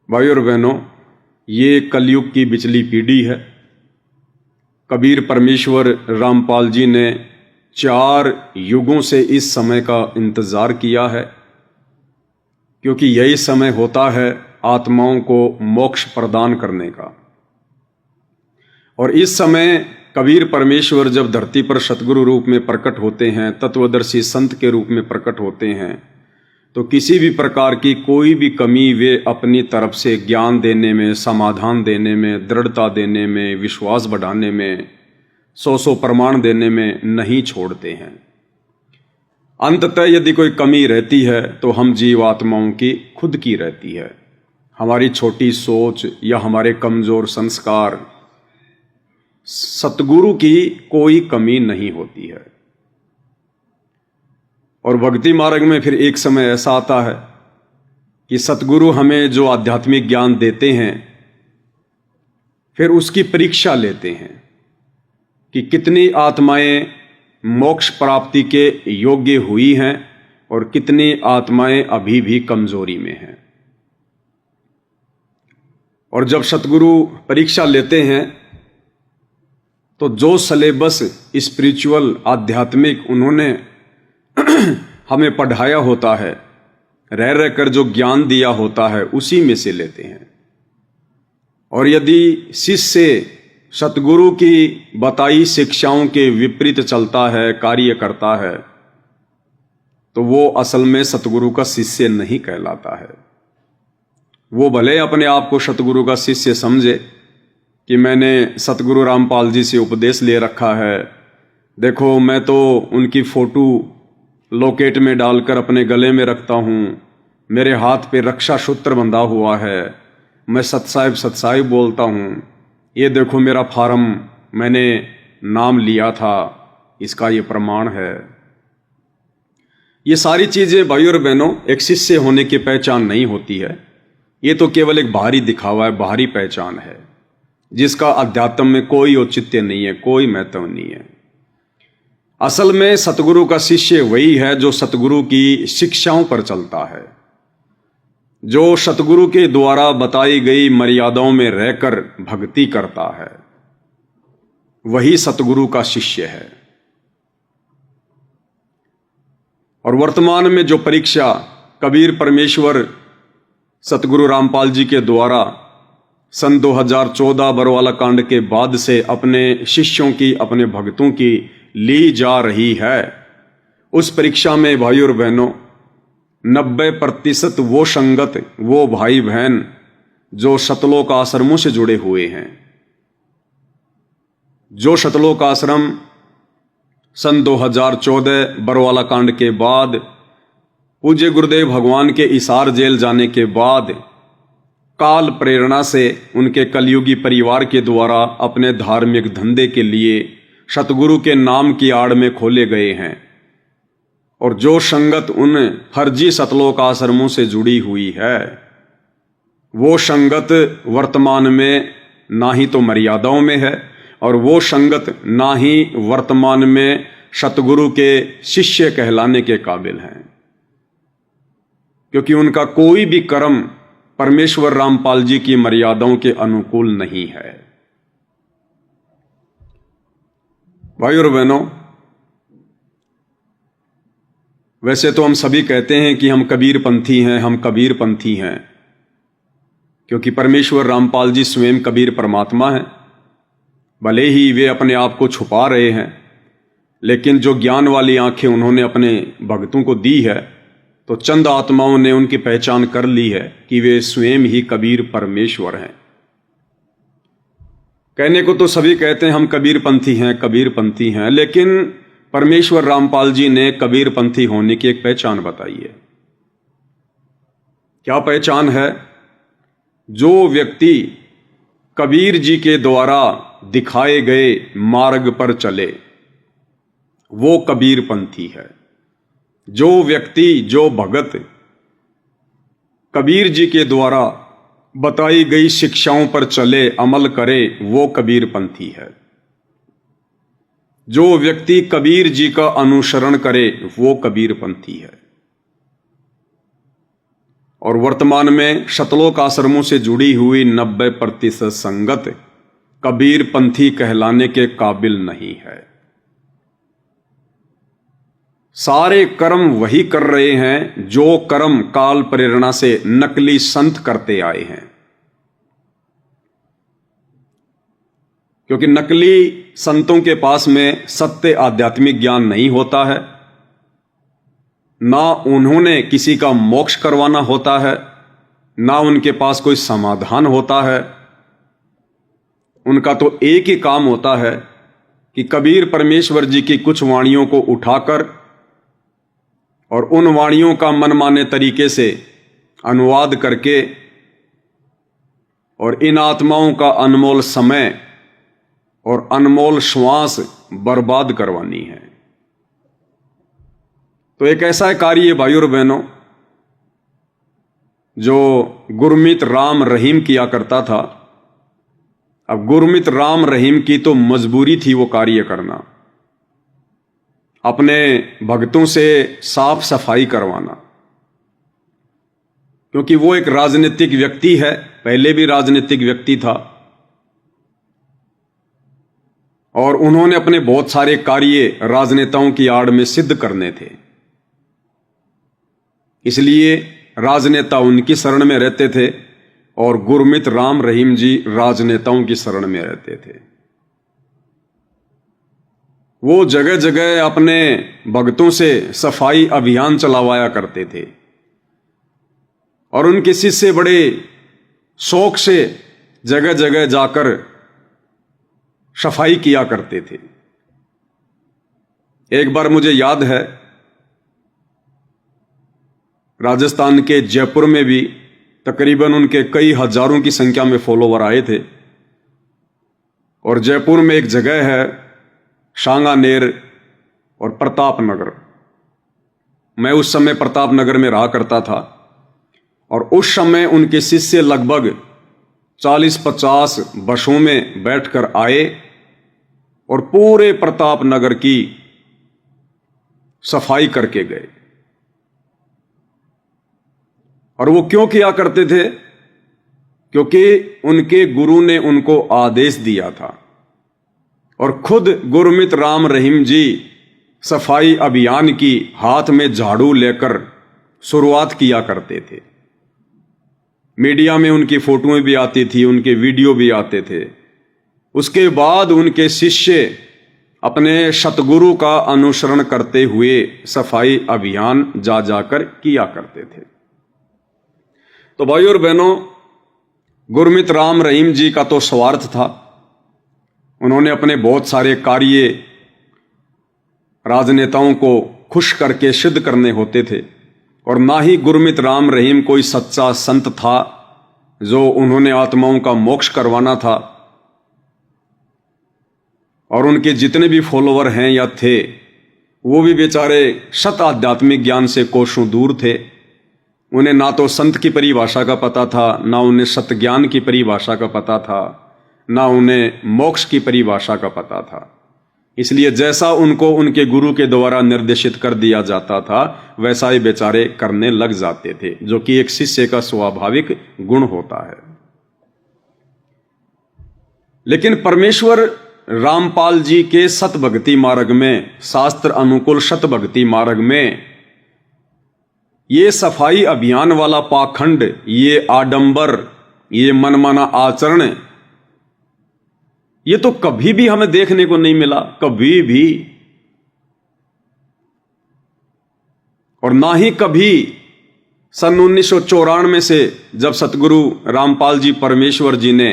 भाई और बहनों, ये कलयुग की बिचली पीढ़ी है। कबीर परमेश्वर रामपाल जी ने 4 युगों से इस समय का इंतज़ार किया है, क्योंकि यही समय होता है आत्माओं को मोक्ष प्रदान करने का। और इस समय कबीर परमेश्वर जब धरती पर सतगुरु रूप में प्रकट होते हैं, तत्वदर्शी संत के रूप में प्रकट होते हैं, तो किसी भी प्रकार की कोई भी कमी वे अपनी तरफ से ज्ञान देने में, समाधान देने में, दृढ़ता देने में, विश्वास बढ़ाने में, 100 प्रमाण देने में नहीं छोड़ते हैं। अंततः यदि कोई कमी रहती है तो हम जीवात्माओं की खुद की रहती है। हमारी छोटी सोच या हमारे कमजोर संस्कार, सतगुरु की कोई कमी नहीं होती है। और भक्ति मार्ग में फिर एक समय ऐसा आता है कि सतगुरु हमें जो आध्यात्मिक ज्ञान देते हैं, फिर उसकी परीक्षा लेते हैं कि कितनी आत्माएं मोक्ष प्राप्ति के योग्य हुई हैं और कितनी आत्माएं अभी भी कमजोरी में हैं। और जब सतगुरु परीक्षा लेते हैं तो जो सिलेबस स्पिरिचुअल आध्यात्मिक उन्होंने हमें पढ़ाया होता है, रह रहकर जो ज्ञान दिया होता है, उसी में से लेते हैं। और यदि शिष्य सतगुरु की बताई शिक्षाओं के विपरीत चलता है, कार्य करता है, तो वो असल में सतगुरु का शिष्य नहीं कहलाता है। वो भले अपने आप को सतगुरु का शिष्य समझे कि मैंने सतगुरु रामपाल जी से उपदेश ले रखा है, देखो मैं तो उनकी फोटो लॉकेट में डालकर अपने गले में रखता हूँ, मेरे हाथ पे रक्षा सूत्र बंधा हुआ है, मैं सतसाहिब बोलता हूँ, ये देखो मेरा फार्म मैंने नाम लिया था, इसका ये प्रमाण है। ये सारी चीजें भाई और बहनों एक शिष्य होने की पहचान नहीं होती है। ये तो केवल एक बाहरी दिखावा है, बाहरी पहचान है, जिसका अध्यात्म में कोई औचित्य नहीं है, कोई महत्व नहीं है। असल में सतगुरु का शिष्य वही है जो सतगुरु की शिक्षाओं पर चलता है, जो सतगुरु के द्वारा बताई गई मर्यादाओं में रहकर भक्ति करता है, वही सतगुरु का शिष्य है। और वर्तमान में जो परीक्षा कबीर परमेश्वर सतगुरु रामपाल जी के द्वारा सन 2014 बरवाला कांड के बाद से अपने शिष्यों की, अपने भक्तों की ली जा रही है, उस परीक्षा में भाई और बहनों 90% वो संगत, वो भाई बहन जो सतलोक आश्रमों से जुड़े हुए हैं, जो सतलोक आश्रम सन 2014 बरवाला कांड के बाद, पूज्य गुरुदेव भगवान के इसार जेल जाने के बाद, काल प्रेरणा से उनके कलयुगी परिवार के द्वारा अपने धार्मिक धंधे के लिए सतगुरु के नाम की आड़ में खोले गए हैं, और जो संगत उन फर्जी सतलोक आश्रमों से जुड़ी हुई है, वो संगत वर्तमान में ना ही तो मर्यादाओं में है, और वो संगत ना ही वर्तमान में सतगुरु के शिष्य कहलाने के काबिल हैं, क्योंकि उनका कोई भी कर्म परमेश्वर रामपाल जी की मर्यादाओं के अनुकूल नहीं है। भाई और बहनों, वैसे तो हम सभी कहते हैं कि हम कबीर पंथी हैं, हम कबीर पंथी हैं, क्योंकि परमेश्वर रामपाल जी स्वयं कबीर परमात्मा हैं। भले ही वे अपने आप को छुपा रहे हैं, लेकिन जो ज्ञान वाली आंखें उन्होंने अपने भक्तों को दी है, तो चंद आत्माओं ने उनकी पहचान कर ली है कि वे स्वयं ही कबीर परमेश्वर हैं। कहने को तो सभी कहते हैं हम कबीर पंथी हैं, कबीर पंथी हैं, लेकिन परमेश्वर रामपाल जी ने कबीर पंथी होने की एक पहचान बताई है। क्या पहचान है? जो व्यक्ति कबीर जी के द्वारा दिखाए गए मार्ग पर चले, वो कबीर पंथी है। जो व्यक्ति, जो भगत कबीर जी के द्वारा बताई गई शिक्षाओं पर चले, अमल करे, वो कबीर पंथी है। जो व्यक्ति कबीर जी का अनुसरण करे, वो कबीर पंथी है। और वर्तमान में शतलोक आश्रमों से जुड़ी हुई 90% संगत कबीर पंथी कहलाने के काबिल नहीं है। सारे कर्म वही कर रहे हैं जो कर्म काल प्रेरणा से नकली संत करते आए हैं, क्योंकि नकली संतों के पास में सत्य आध्यात्मिक ज्ञान नहीं होता है, ना उन्होंने किसी का मोक्ष करवाना होता है, ना उनके पास कोई समाधान होता है। उनका तो एक ही काम होता है कि कबीर परमेश्वर जी की कुछ वाणियों को उठाकर और उन वाणियों का मनमाने तरीके से अनुवाद करके और इन आत्माओं का अनमोल समय और अनमोल श्वास बर्बाद करवानी है। तो एक ऐसा कार्य भाइयों और बहनों जो गुरमीत राम रहीम किया करता था। अब गुरमीत राम रहीम की तो मजबूरी थी वो कार्य करना, अपने भक्तों से साफ सफाई करवाना, क्योंकि वो एक राजनीतिक व्यक्ति है, पहले भी राजनीतिक व्यक्ति था और उन्होंने अपने बहुत सारे कार्य राजनेताओं की आड़ में सिद्ध करने थे। इसलिए राजनेता उनकी शरण में रहते थे और गुरमीत राम रहीम जी राजनेताओं की शरण में रहते थे। वो जगह जगह अपने भक्तों से सफाई अभियान चलावाया करते थे और उनके शिष्य बड़े शौक से जगह जगह जाकर सफाई किया करते थे। एक बार मुझे याद है, राजस्थान के जयपुर में भी तकरीबन उनके कई हजारों की संख्या में फॉलोवर आए थे और जयपुर में एक जगह है सांगानेर और प्रताप नगर। मैं उस समय प्रताप नगर में रहा करता था और उस समय उनके शिष्य लगभग 40-50 बसों में बैठकर आए और पूरे प्रताप नगर की सफाई करके गए। और वो क्यों किया करते थे? क्योंकि उनके गुरु ने उनको आदेश दिया था और खुद गुरमीत राम रहीम जी सफाई अभियान की हाथ में झाड़ू लेकर शुरुआत किया करते थे। मीडिया में उनकी फोटोएं भी आती थी, उनके वीडियो भी आते थे। उसके बाद उनके शिष्य अपने सतगुरु का अनुसरण करते हुए सफाई अभियान जा जाकर किया करते थे। तो भाइयों और बहनों, गुरमीत राम रहीम जी का तो स्वार्थ था। उन्होंने अपने बहुत सारे कार्य राजनेताओं को खुश करके सिद्ध करने होते थे और ना ही गुरमीत राम रहीम कोई सच्चा संत था जो उन्होंने आत्माओं का मोक्ष करवाना था। और उनके जितने भी फॉलोवर हैं या थे, वो भी बेचारे शत आध्यात्मिक ज्ञान से कोसों दूर थे। उन्हें ना तो संत की परिभाषा का पता था, ना उन्हें सत ज्ञान की परिभाषा का पता था, ना उन्हें मोक्ष की परिभाषा का पता था। इसलिए जैसा उनको उनके गुरु के द्वारा निर्देशित कर दिया जाता था वैसा ही बेचारे करने लग जाते थे, जो कि एक शिष्य का स्वाभाविक गुण होता है। लेकिन परमेश्वर रामपाल जी के सत भक्ति मार्ग में, शास्त्र अनुकूल सत भक्ति मार्ग में, ये सफाई अभियान वाला पाखंड, ये आडंबर, ये मनमाना आचरण, ये तो कभी भी हमें देखने को नहीं मिला, कभी भी। और ना ही कभी सन 1994 से जब सतगुरु रामपाल जी परमेश्वर जी ने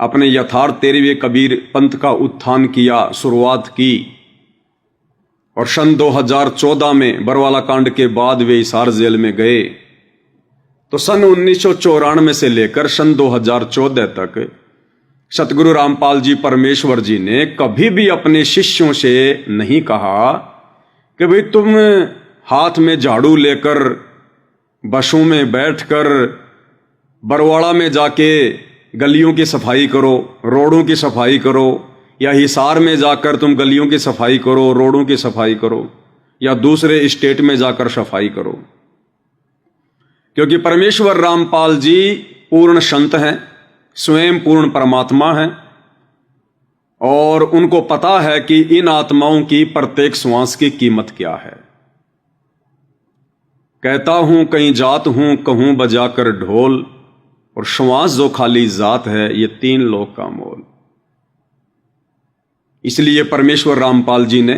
अपने यथार्थ 13वें कबीर पंथ का उत्थान किया, शुरुआत की, और सन 2014 में बरवाला कांड के बाद वे हिसार जेल में गए, तो सन 1994 से लेकर सन 2014 तक सतगुरु रामपाल जी परमेश्वर जी ने कभी भी अपने शिष्यों से नहीं कहा कि भाई तुम हाथ में झाड़ू लेकर बसों में बैठकर बरवाड़ा में जाके गलियों की सफाई करो, रोडों की सफाई करो, या हिसार में जाकर तुम गलियों की सफाई करो, रोडों की सफाई करो, या दूसरे स्टेट में जाकर सफाई करो। क्योंकि परमेश्वर रामपाल जी पूर्ण संत हैं, स्वयं पूर्ण परमात्मा हैं, और उनको पता है कि इन आत्माओं की प्रत्येक श्वास की कीमत क्या है। कहता हूं कहीं जात हूं, कहूं बजाकर ढोल, और श्वास जो खाली जात है, ये 3 लोक का मोल। इसलिए परमेश्वर रामपाल जी ने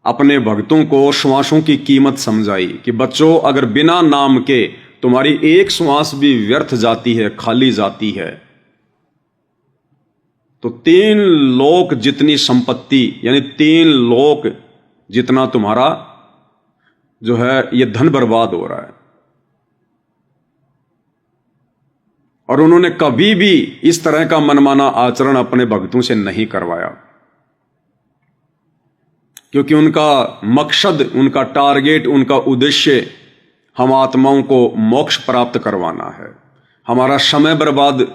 अपने भक्तों को श्वासों की कीमत समझाई कि बच्चों, अगर बिना नाम के तुम्हारी एक श्वास भी व्यर्थ जाती है, खाली जाती है, तो 3 लोक जितनी संपत्ति, यानी 3 लोक जितना तुम्हारा जो है ये धन बर्बाद हो रहा है। और उन्होंने कभी भी इस तरह का मनमाना आचरण अपने भक्तों से नहीं करवाया, क्योंकि उनका मकसद, उनका टारगेट, उनका उद्देश्य हम आत्माओं को मोक्ष प्राप्त करवाना है। हमारा समय बर्बाद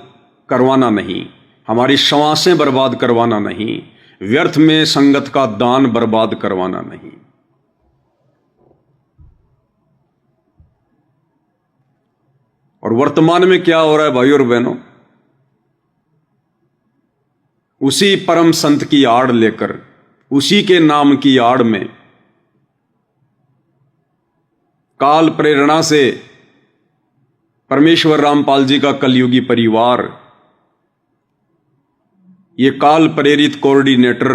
करवाना नहीं, हमारी श्वासें बर्बाद करवाना नहीं, व्यर्थ में संगत का दान बर्बाद करवाना नहीं। और वर्तमान में क्या हो रहा है भाई और बहनों, उसी परम संत की आड़ लेकर, उसी के नाम की आड़ में काल प्रेरणा से परमेश्वर रामपाल जी का कलयुगी परिवार, ये काल प्रेरित कोऑर्डिनेटर,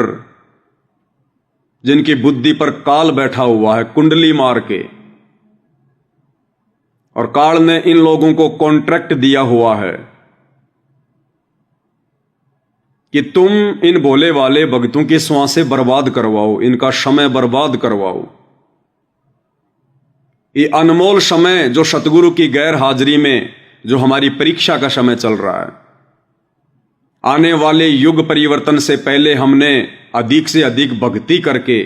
जिनकी बुद्धि पर काल बैठा हुआ है कुंडली मार के, और काल ने इन लोगों को कॉन्ट्रैक्ट दिया हुआ है कि तुम इन भोले वाले भक्तों की श्वासें बर्बाद करवाओ, इनका समय बर्बाद करवाओ। ये अनमोल समय जो सतगुरु की गैर हाजिरी में जो हमारी परीक्षा का समय चल रहा है, आने वाले युग परिवर्तन से पहले हमने अधिक से अधिक भक्ति करके,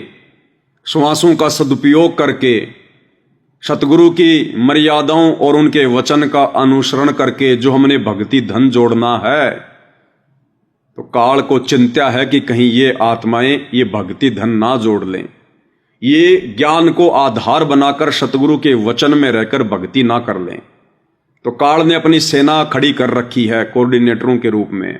श्वासों का सदुपयोग करके, सतगुरु की मर्यादाओं और उनके वचन का अनुसरण करके जो हमने भक्ति धन जोड़ना है, तो काल को चिंता है कि कहीं ये आत्माएं ये भक्ति धन ना जोड़ लें, ये ज्ञान को आधार बनाकर सतगुरु के वचन में रहकर भक्ति ना कर लें। तो काल ने अपनी सेना खड़ी कर रखी है कोऑर्डिनेटरों के रूप में,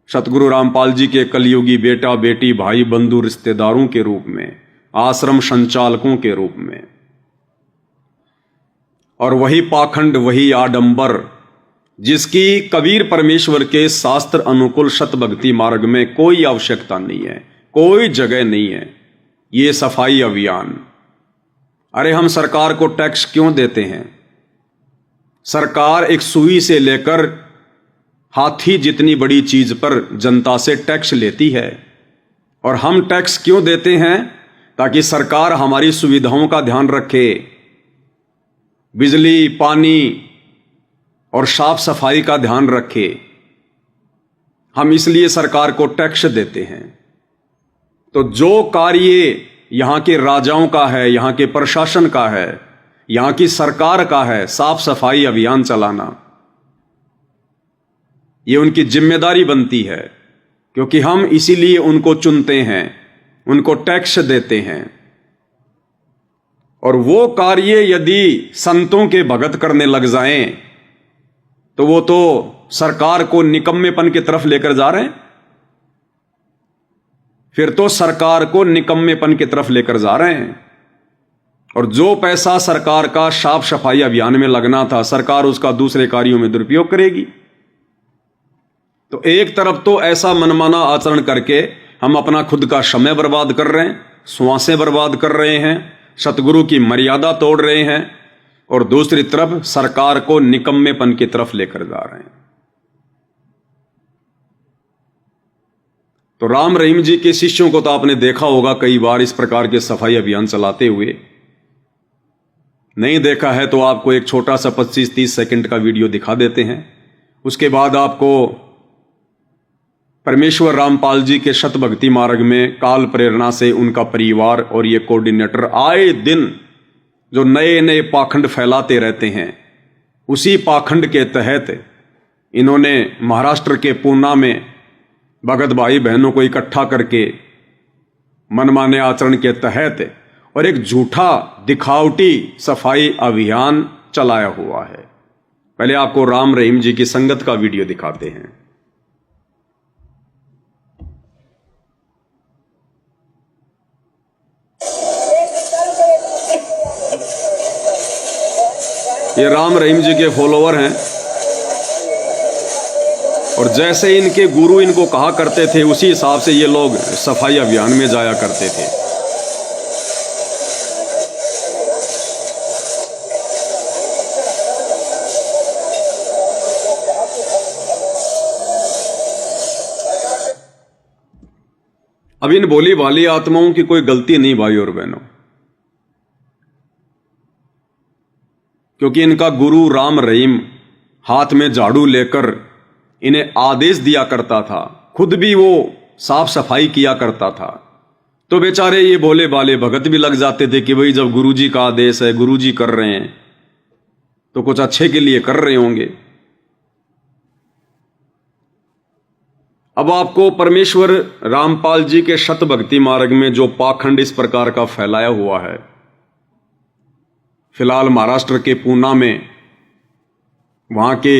सतगुरु रामपाल जी के कलयुगी बेटा बेटी भाई बंधु रिश्तेदारों के रूप में, आश्रम संचालकों के रूप में। और वही पाखंड, वही आडंबर, जिसकी कबीर परमेश्वर के शास्त्र अनुकूल सत भक्ति मार्ग में कोई आवश्यकता नहीं है, कोई जगह नहीं है। ये सफाई अभियान, अरे हम सरकार को टैक्स क्यों देते हैं? सरकार एक सुई से लेकर हाथी जितनी बड़ी चीज पर जनता से टैक्स लेती है, और हम टैक्स क्यों देते हैं? ताकि सरकार हमारी सुविधाओं का ध्यान रखे, बिजली, पानी और साफ सफाई का ध्यान रखे। हम इसलिए सरकार को टैक्स देते हैं। तो जो कार्य यहां के राजाओं का है, यहां के प्रशासन का है, यहां की सरकार का है, साफ सफाई अभियान चलाना, ये उनकी जिम्मेदारी बनती है, क्योंकि हम इसीलिए उनको चुनते हैं, उनको टैक्स देते हैं। और वो कार्य यदि संतों के भगत करने लग जाएं, तो वो तो सरकार को निकम्मेपन की तरफ लेकर जा रहे हैं, फिर तो सरकार को निकम्मेपन की तरफ लेकर जा रहे हैं। और जो पैसा सरकार का साफ सफाई अभियान में लगना था, सरकार उसका दूसरे कार्यों में दुरुपयोग करेगी। तो एक तरफ तो ऐसा मनमाना आचरण करके हम अपना खुद का समय बर्बाद कर रहे हैं, श्वासें बर्बाद कर रहे हैं, सतगुरु की मर्यादा तोड़ रहे हैं, और दूसरी तरफ सरकार को निकम्मेपन की तरफ लेकर जा रहे हैं। तो राम रहीम जी के शिष्यों को तो आपने देखा होगा कई बार इस प्रकार के सफाई अभियान चलाते हुए। नहीं देखा है तो आपको एक छोटा सा 25-30 सेकंड का वीडियो दिखा देते हैं। उसके बाद आपको परमेश्वर रामपाल जी के शत भक्ति मार्ग में काल प्रेरणा से उनका परिवार और ये कोऑर्डिनेटर आए दिन जो नए नए पाखंड फैलाते रहते हैं, उसी पाखंड के तहत इन्होंने महाराष्ट्र के पूना में भगत भाई बहनों को इकट्ठा करके मनमाने आचरण के तहत और एक झूठा दिखावटी सफाई अभियान चलाया हुआ है। पहले आपको राम रहीम जी की संगत का वीडियो दिखाते हैं। ये राम रहीम जी के फॉलोवर हैं और जैसे इनके गुरु इनको कहा करते थे उसी हिसाब से ये लोग सफाई अभियान में जाया करते थे। अब इन भोली भाली आत्माओं की कोई गलती नहीं भाई और बहनों, क्योंकि इनका गुरु राम रहीम हाथ में झाड़ू लेकर इन्हें आदेश दिया करता था, खुद भी वो साफ सफाई किया करता था। तो बेचारे ये भोले भाले भगत भी लग जाते थे कि भाई जब गुरुजी का आदेश है, गुरुजी कर रहे हैं तो कुछ अच्छे के लिए कर रहे होंगे। अब आपको परमेश्वर रामपाल जी के शत भक्ति मार्ग में जो पाखंड इस प्रकार का फैलाया हुआ है, फिलहाल महाराष्ट्र के पूना में वहां के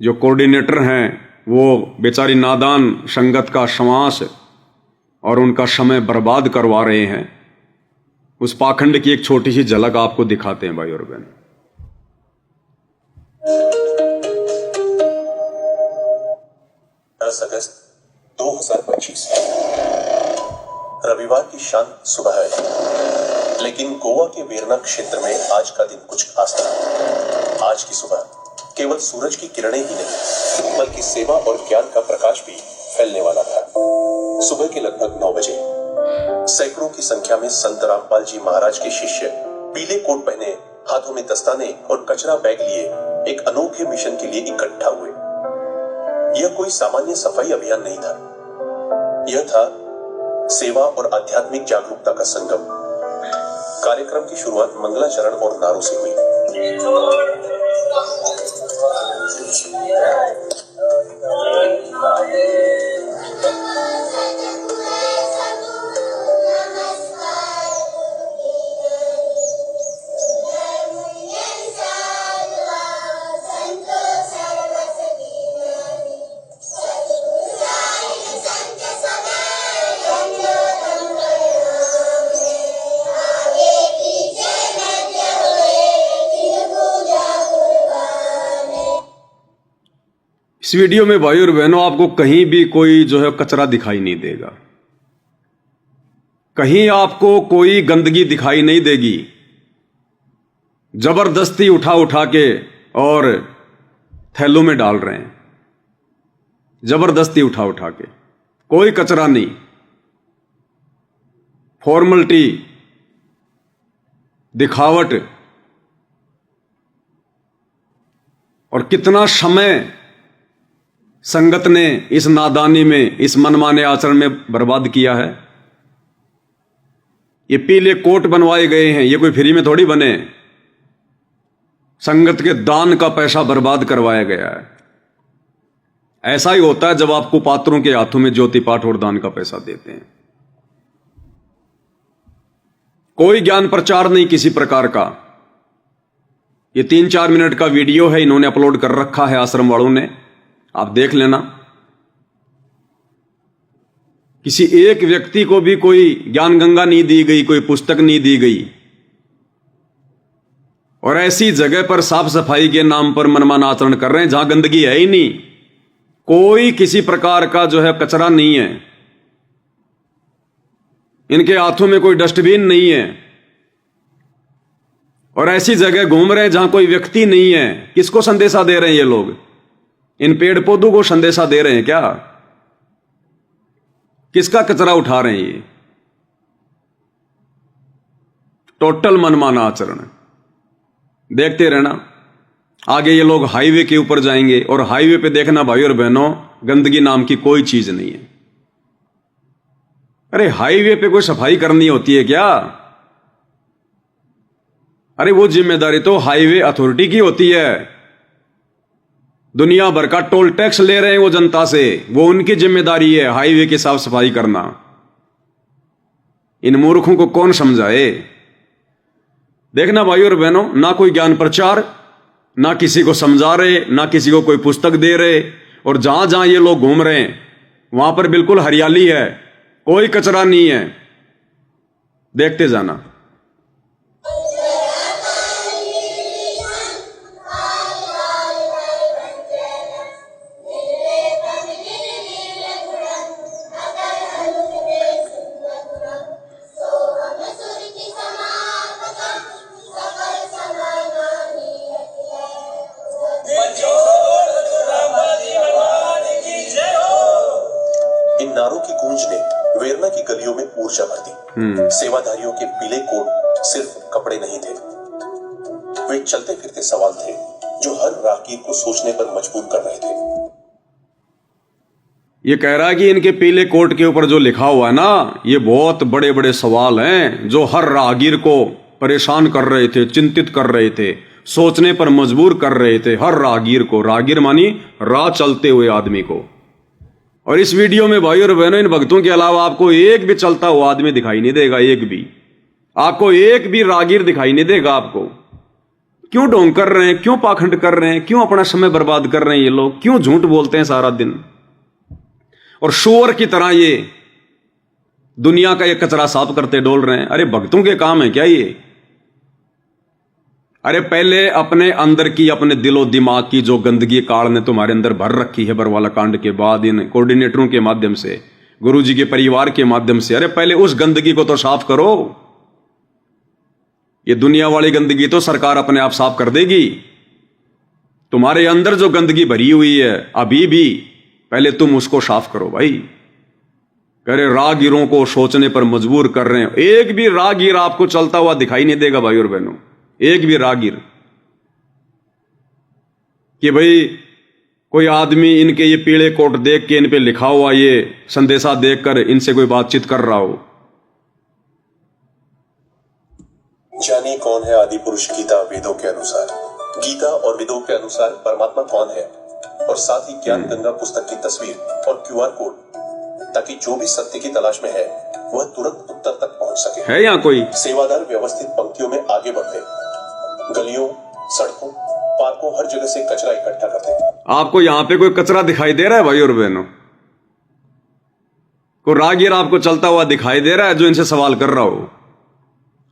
जो कोऑर्डिनेटर हैं वो बेचारी नादान संगत का श्वास और उनका समय बर्बाद करवा रहे हैं। उस पाखंड की एक छोटी सी झलक आपको दिखाते हैं भाई और बहन। 10 अगस्त 2025 रविवार की शांत सुबह है, लेकिन गोवा के वेरना क्षेत्र में आज का दिन कुछ खास था। आज की सुबह केवल सूरज की किरणें ही नहीं बल्कि सेवा और ज्ञान का प्रकाश भी फैलने वाला था। सुबह के लगभग 9 बजे सैकड़ों की संख्या में संत रामपाल जी महाराज के शिष्य पीले कोट पहने, हाथों में दस्ताने और कचरा बैग लिए एक अनोखे मिशन के लिए इकट्ठा हुए। यह कोई सामान्य सफाई अभियान नहीं था, यह था सेवा और आध्यात्मिक जागरूकता का संगम। कार्यक्रम की शुरुआत मंगलाचरण और नारों से हुई। इस वीडियो में भाई और बहनों आपको कहीं भी कोई जो है कचरा दिखाई नहीं देगा, कहीं आपको कोई गंदगी दिखाई नहीं देगी। जबरदस्ती उठा उठा के और थैलों में डाल रहे हैं, जबरदस्ती उठा उठा के, कोई कचरा नहीं। फॉर्मलिटी, दिखावट और कितना समय संगत ने इस नादानी में, इस मनमाने आचरण में बर्बाद किया है। ये पीले कोट बनवाए गए हैं, ये कोई फ्री में थोड़ी बने, संगत के दान का पैसा बर्बाद करवाया गया है। ऐसा ही होता है जब आपको पात्रों के हाथों में ज्योति पाठ और दान का पैसा देते हैं। कोई ज्ञान प्रचार नहीं किसी प्रकार का। ये 3-4 मिनट का वीडियो है, इन्होंने अपलोड कर रखा है आश्रम वालों ने, आप देख लेना। किसी एक व्यक्ति को भी कोई ज्ञान गंगा नहीं दी गई, कोई पुस्तक नहीं दी गई, और ऐसी जगह पर साफ सफाई के नाम पर मनमाना आचरण कर रहे हैं जहां गंदगी है ही नहीं, कोई किसी प्रकार का जो है कचरा नहीं है, इनके हाथों में कोई डस्टबिन नहीं है, और ऐसी जगह घूम रहे हैं जहां कोई व्यक्ति नहीं है। किसको संदेशा दे रहे हैं ये लोग? इन पेड़ पौधों को संदेशा दे रहे हैं क्या? किसका कचरा उठा रहे हैं ये? टोटल मनमाना आचरण। देखते रहना, आगे ये लोग हाईवे के ऊपर जाएंगे और हाईवे पे देखना भाई और बहनों, गंदगी नाम की कोई चीज नहीं है। अरे हाईवे पे कोई सफाई करनी होती है क्या? अरे वो जिम्मेदारी तो हाईवे अथॉरिटी की होती है। दुनिया भर का टोल टैक्स ले रहे हैं वो जनता से, वो उनकी जिम्मेदारी है हाईवे की साफ सफाई करना। इन मूर्खों को कौन समझाए? देखना भाई और बहनों, ना कोई ज्ञान प्रचार, ना किसी को समझा रहे, ना किसी को कोई पुस्तक दे रहे, और जहां जहां ये लोग घूम रहे हैं वहां पर बिल्कुल हरियाली है, कोई कचरा नहीं है। देखते जाना। इन नारों की गूंज ने वेरना की गलियों में ऊर्जा भर दी। सेवाधारियों के पीले कोट सिर्फ कपड़े नहीं थे, वे चलते फिरते सवाल थे जो हर राहगीर को सोचने पर मजबूर कर रहे थे। ये कह रहा है कि इनके पीले कोट के ऊपर जो लिखा हुआ है ना, ये बहुत बड़े बड़े सवाल हैं जो हर राहगीर को परेशान कर रहे थे, चिंतित कर रहे थे, सोचने पर मजबूर कर रहे थे हर राहगीर को। राहगीर मानी राह चलते हुए आदमी को। और इस वीडियो में भाई और बहनों, इन भक्तों के अलावा आपको एक भी चलता हुआ आदमी दिखाई नहीं देगा, एक भी। आपको एक भी राहगीर दिखाई नहीं देगा। आपको क्यों ढोंग कर रहे हैं, क्यों पाखंड कर रहे हैं, क्यों अपना समय बर्बाद कर रहे हैं ये लोग, क्यों झूठ बोलते हैं सारा दिन, और शोर की तरह ये दुनिया का ये कचरा साफ करते डोल रहे हैं। अरे भक्तों के काम है क्या ये? अरे पहले अपने अंदर की, अपने दिलो दिमाग की जो गंदगी काल ने तुम्हारे अंदर भर रखी है बरवाला कांड के बाद, इन कोऑर्डिनेटरों के माध्यम से, गुरुजी के परिवार के माध्यम से, अरे पहले उस गंदगी को तो साफ करो। ये दुनिया वाली गंदगी तो सरकार अपने आप साफ कर देगी। तुम्हारे अंदर जो गंदगी भरी हुई है अभी भी, पहले तुम उसको साफ करो भाई। करे राहगीरों को सोचने पर मजबूर कर रहे हैं। एक भी राहगीर आपको चलता हुआ दिखाई नहीं देगा भाई और बहनों, एक भी राहगीर कि भाई कोई आदमी इनके ये पीले कोट देख के, इन पे लिखा हुआ ये संदेशा देखकर इनसे कोई बातचीत कर रहा हो। जानिए कौन है आदि पुरुष गीता वेदों के अनुसार। गीता और वेदों के अनुसार परमात्मा कौन है, और साथ ही ज्ञान गंगा पुस्तक की तस्वीर और QR कोड, ताकि जो भी सत्य की तलाश में है वह तुरंत उत्तर तक पहुंच सके। है यहाँ कोई? सेवादार व्यवस्थित पंक्तियों में आगे बढ़ते, गलियों, सड़कों, पार्कों, हर जगह से कचरा इकट्ठा करते। आपको यहाँ पे कोई कचरा दिखाई दे रहा है भाई और बहनों? कोई राहगीर आपको चलता हुआ दिखाई दे रहा है जो इनसे सवाल कर रहा हो?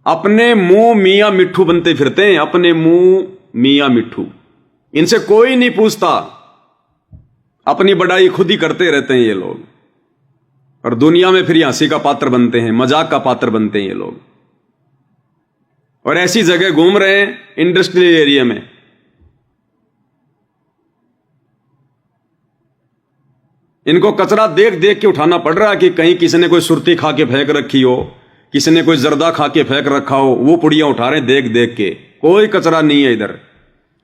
अपने मुंह मियां मिट्ठू बनते फिरते हैं, अपने मुंह मियां मिट्ठू। इनसे कोई नहीं पूछता, अपनी बड़ाई खुद ही करते रहते हैं ये लोग, और दुनिया में फिर हंसी का पात्र बनते हैं, मजाक का पात्र बनते हैं ये लोग। और ऐसी जगह घूम रहे हैं इंडस्ट्रियल एरिया में, इनको कचरा देख देख के उठाना पड़ रहा है कि कहीं किसी ने कोई सुरती खा के फेंक रखी हो, किसी ने कोई जर्दा खा के फेंक रखा हो, वो पुड़ियां उठा रहे हैं देख देख के। कोई कचरा नहीं है इधर।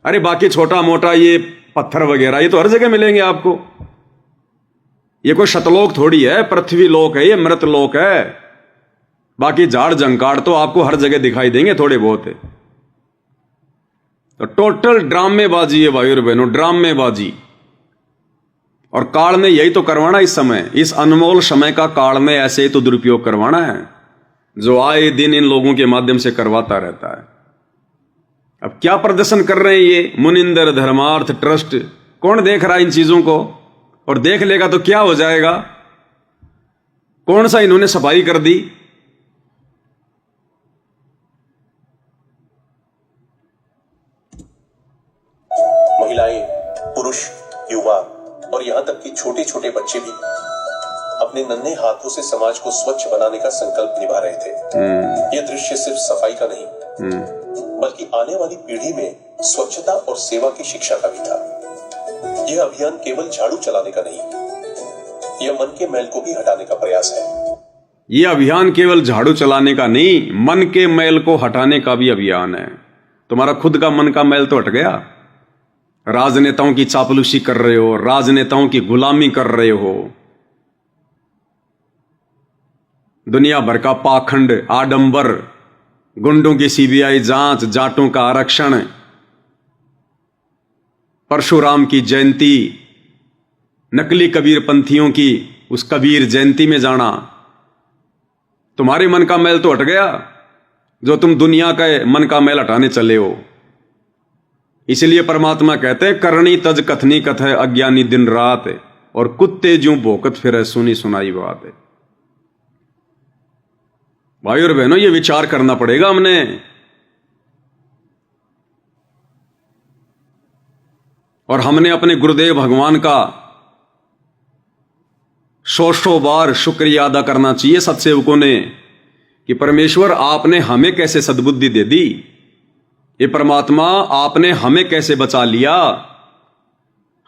अरे बाकी छोटा मोटा ये पत्थर वगैरह ये तो हर जगह मिलेंगे आपको। ये कोई शतलोक थोड़ी है, पृथ्वी लोक है, ये मृत लोक है। बाकी झाड़ जंकाड़ तो आपको हर जगह दिखाई देंगे थोड़े बहुत। तो टोटल ड्रामेबाजी है भाई और बहनों, ड्रामेबाजी। और काल ने यही तो करवाना इस समय, इस अनमोल समय का काल ने ऐसे ही तो दुरुपयोग करवाना है, जो आए दिन इन लोगों के माध्यम से करवाता रहता है। अब क्या प्रदर्शन कर रहे हैं ये मुनिंदर धर्मार्थ ट्रस्ट? कौन देख रहा है इन चीजों को? और देख लेगा तो क्या हो जाएगा? कौन सा इन्होंने सफाई कर दी? महिलाएं, पुरुष, युवा और यहां तक कि छोटे छोटे बच्चे भी अपने नन्हे हाथों से समाज को स्वच्छ बनाने का संकल्प निभा रहे थे। यह दृश्य सिर्फ सफाई का नहीं, बल्कि आने वाली पीढ़ी में स्वच्छता और सेवा की शिक्षा का भी था। यह अभियान केवल झाड़ू चलाने का नहीं, यह मन के मैल को भी हटाने का प्रयास है। यह अभियान केवल झाड़ू चलाने का नहीं, मन के मैल को हटाने का भी अभियान है। तुम्हारा खुद का मन का मैल तो हट गया। राजनेताओं की चापलूसी कर रहे हो, राजनेताओं की गुलामी कर रहे हो, दुनिया भर का पाखंड, आडंबर, गुंडों की CBI जांच, जाटों का आरक्षण, परशुराम की जयंती, नकली कबीर पंथियों की उस कबीर जयंती में जाना। तुम्हारे मन का मैल तो हट गया। जो तुम दुनिया का मन का मैल हटाने चले हो। इसलिए परमात्मा कहते हैं करणी तज कथनी कथ है अज्ञानी दिन रात है, और कुत्ते ज्यों भोकत फिर सुनी सुनाई बात है। भाई और बहनों, ये विचार करना पड़ेगा हमने। और हमने अपने गुरुदेव भगवान का सौ बार शुक्रिया अदा करना चाहिए सत्सेवकों ने कि परमेश्वर आपने हमें कैसे सद्बुद्धि दे दी। ये परमात्मा आपने हमें कैसे बचा लिया।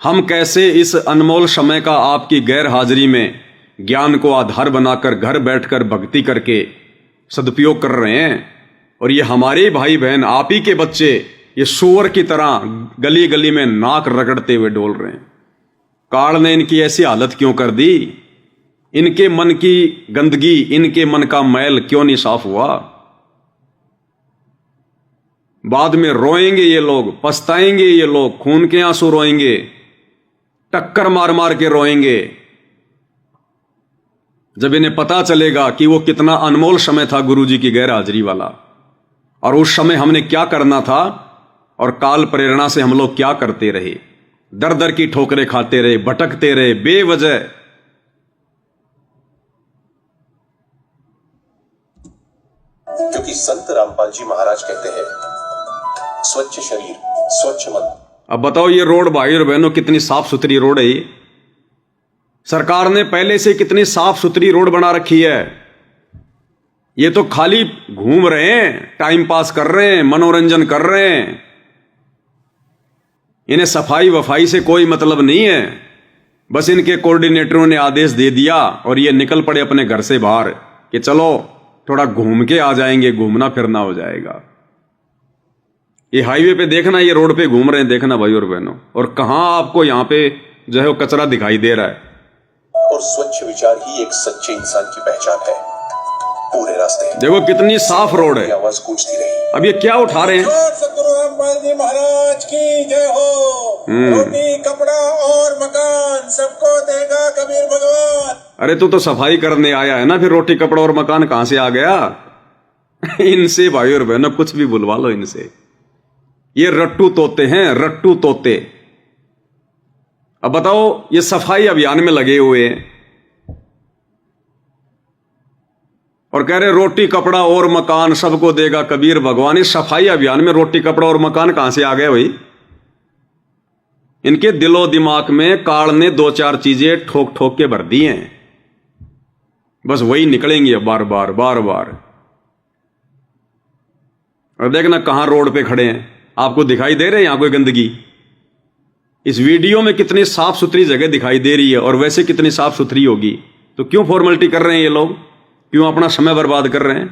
हम कैसे इस अनमोल समय का आपकी गैर हाजिरी में ज्ञान को आधार बनाकर घर बैठकर भक्ति करके सदुपयोग कर रहे हैं। और ये हमारे भाई बहन, आप ही के बच्चे, ये सूअर की तरह गली गली में नाक रगड़ते हुए डोल रहे हैं। काल ने इनकी ऐसी हालत क्यों कर दी। इनके मन की गंदगी, इनके मन का मैल क्यों नहीं साफ हुआ। बाद में रोएंगे ये लोग, पछताएंगे ये लोग, खून के आंसू रोएंगे, टक्कर मार मार के रोएंगे, जब इन्हें पता चलेगा कि वो कितना अनमोल समय था गुरु जी की गैर हाजिरी वाला, और उस समय हमने क्या करना था, और काल प्रेरणा से हम लोग क्या करते रहे। दर दर की ठोकरें खाते रहे, भटकते रहे बेवजह। क्योंकि संत रामपाल जी महाराज कहते हैं, स्वच्छ शरीर स्वच्छ मन। अब बताओ, ये रोड भाई और बहनों कितनी साफ सुथरी रोड है। ये सरकार ने पहले से कितनी साफ सुथरी रोड बना रखी है। ये तो खाली घूम रहे हैं, टाइम पास कर रहे हैं, मनोरंजन कर रहे हैं। इन्हें सफाई वफाई से कोई मतलब नहीं है। बस इनके कोऑर्डिनेटरों ने आदेश दे दिया और ये निकल पड़े अपने घर से बाहर कि चलो थोड़ा घूम के आ जाएंगे, घूमना फिरना हो जाएगा। ये हाईवे पे देखना, ये रोड पे घूम रहे हैं, देखना भाई और बहनों। और कहां आपको यहां पे जो है वो कचरा दिखाई दे रहा है। और स्वच्छ विचार ही एक सच्चे इंसान की पहचान है। पूरे रास्ते देखो कितनी साफ रोड है। आवाज गूंजती रही। अब ये क्या उठा रहे हैं। सतगुरु रामपाल जी महाराज की जय हो। रोटी कपड़ा और मकान सबको देगा कबीर भगवान। अरे तू तो सफाई करने आया है ना, फिर रोटी कपड़ा और मकान कहां से आ गया। इनसे भाई और बहनों कुछ भी बुलवा लो इनसे। ये रट्टू तोते हैं, रट्टू तोते। अब बताओ, ये सफाई अभियान में लगे हुए हैं और कह रहे रोटी कपड़ा और मकान सबको देगा कबीर भगवान। इस सफाई अभियान में रोटी कपड़ा और मकान कहां से आ गए भाई। इनके दिलो दिमाग में काल ने दो चार चीजें ठोक ठोक के भर दी हैं, बस वही निकलेंगी बार बार बार बार। और देखना कहां रोड पे खड़े हैं, आपको दिखाई दे रहे हैं यहां कोई गंदगी। इस वीडियो में कितनी साफ सुथरी जगह दिखाई दे रही है, और वैसे कितनी साफ सुथरी होगी। तो क्यों फॉर्मेलिटी कर रहे हैं ये लोग, क्यों अपना समय बर्बाद कर रहे हैं।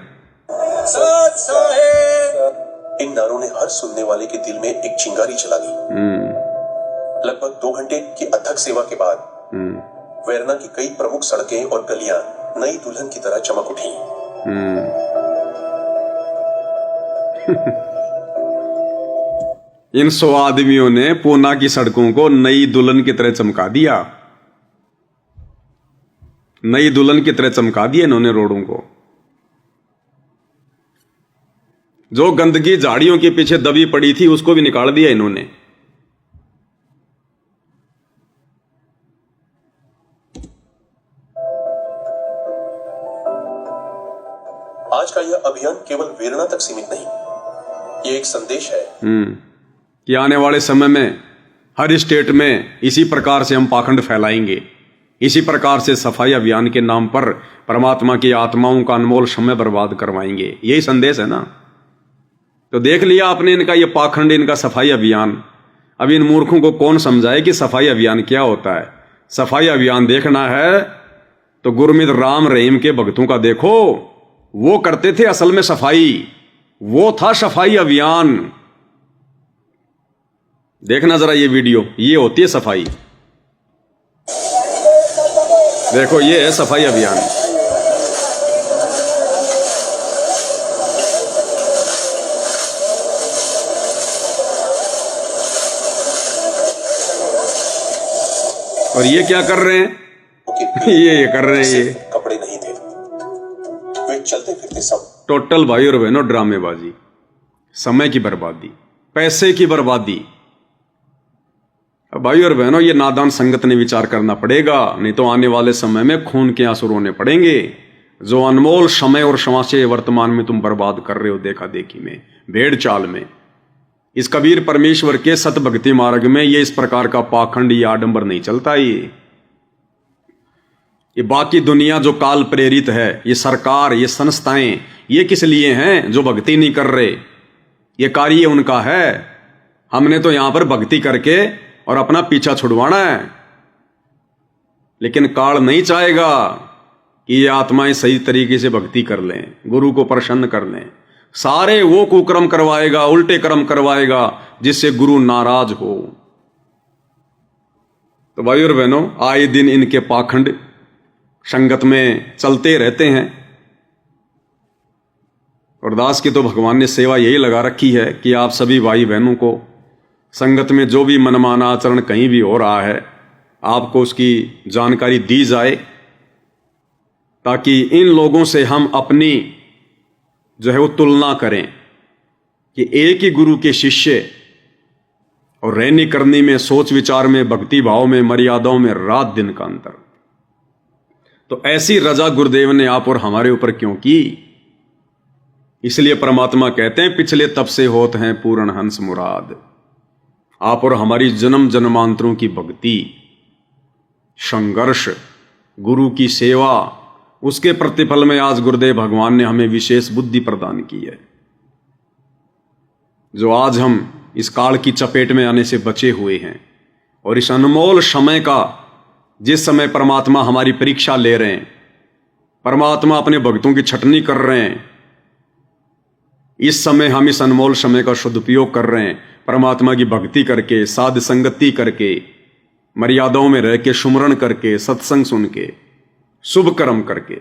इन नारों ने हर सुनने वाले के दिल में एक चिंगारी जला दी। लगभग 2 घंटे की अथक सेवा के बाद वेरना की कई प्रमुख सड़कें और गलियां नई दुल्हन की तरह चमक उठी। इन 100 आदमियों ने पूना की सड़कों को नई दुल्हन की तरह चमका दिया। नई दुल्हन की तरह चमका दिया इन्होंने रोडों को। जो गंदगी झाड़ियों के पीछे दबी पड़ी थी उसको भी निकाल दिया इन्होंने। आज का यह अभियान केवल वेरना तक सीमित नहीं, ये एक संदेश है कि आने वाले समय में हर स्टेट में इसी प्रकार से हम पाखंड फैलाएंगे। इसी प्रकार से सफाई अभियान के नाम पर परमात्मा की आत्माओं का अनमोल समय बर्बाद करवाएंगे। यही संदेश है ना। तो देख लिया आपने इनका ये पाखंड, इनका सफाई अभियान। अब इन मूर्खों को कौन समझाए कि सफाई अभियान क्या होता है। सफाई अभियान देखना है तो गुरमीत राम रहीम के भक्तों का देखो, वो करते थे असल में सफाई, वो था सफाई अभियान। देखना जरा ये वीडियो, ये होती है सफाई। देखो ये है सफाई अभियान। और ये क्या कर रहे हैं। ये कर रहे हैं, ये कपड़े नहीं थे, वे चलते फिरते सब टोटल भाई और बहनों ड्रामेबाजी, समय की बर्बादी, पैसे की बर्बादी। अब भाई और बहनों, ये नादान संगत ने विचार करना पड़ेगा, नहीं तो आने वाले समय में खून के आंसू रोने पड़ेंगे। जो अनमोल समय और श्वासें वर्तमान में तुम बर्बाद कर रहे हो देखा देखी में, भेड़ चाल में, इस कबीर परमेश्वर के सत भक्ति मार्ग में ये इस प्रकार का पाखंड या आडंबर नहीं चलता। ये बाकी दुनिया जो काल प्रेरित है, ये सरकार, ये संस्थाएं, ये किस लिए हैं? जो भक्ति नहीं कर रहे, ये कार्य उनका है। हमने तो यहां पर भक्ति करके और अपना पीछा छुड़वाना है, लेकिन काल नहीं चाहेगा कि ये आत्माएं सही तरीके से भक्ति कर लें, गुरु को प्रसन्न कर लें। सारे वो कुकर्म करवाएगा, उल्टे कर्म करवाएगा जिससे गुरु नाराज हो। तो भाई और बहनों, आए दिन इनके पाखंड संगत में चलते रहते हैं। और दास की तो भगवान ने सेवा यही लगा रखी है कि आप सभी भाई बहनों को संगत में जो भी मनमाना आचरण कहीं भी हो रहा है, आपको उसकी जानकारी दी जाए, ताकि इन लोगों से हम अपनी जो है वो तुलना करें कि एक ही गुरु के शिष्य और रहनी करनी में, सोच विचार में, भक्ति भाव में, मर्यादाओं में रात दिन का अंतर। तो ऐसी रजा गुरुदेव ने आप और हमारे ऊपर क्यों की? इसलिए परमात्मा कहते हैं, पिछले तब से होत हैं पूर्ण हंस मुराद। आप और हमारी जन्म जन्मांतरों की भक्ति, संघर्ष, गुरु की सेवा, उसके प्रतिफल में आज गुरुदेव भगवान ने हमें विशेष बुद्धि प्रदान की है, जो आज हम इस काल की चपेट में आने से बचे हुए हैं। और इस अनमोल समय का, जिस समय परमात्मा हमारी परीक्षा ले रहे हैं, परमात्मा अपने भक्तों की छटनी कर रहे हैं, इस समय हम इस अनमोल समय का सदुपयोग कर रहे हैं, परमात्मा की भक्ति करके, साध संगति करके, मर्यादाओं में रह के, सुमरण करके, सत्संग सुन के, शुभ कर्म करके।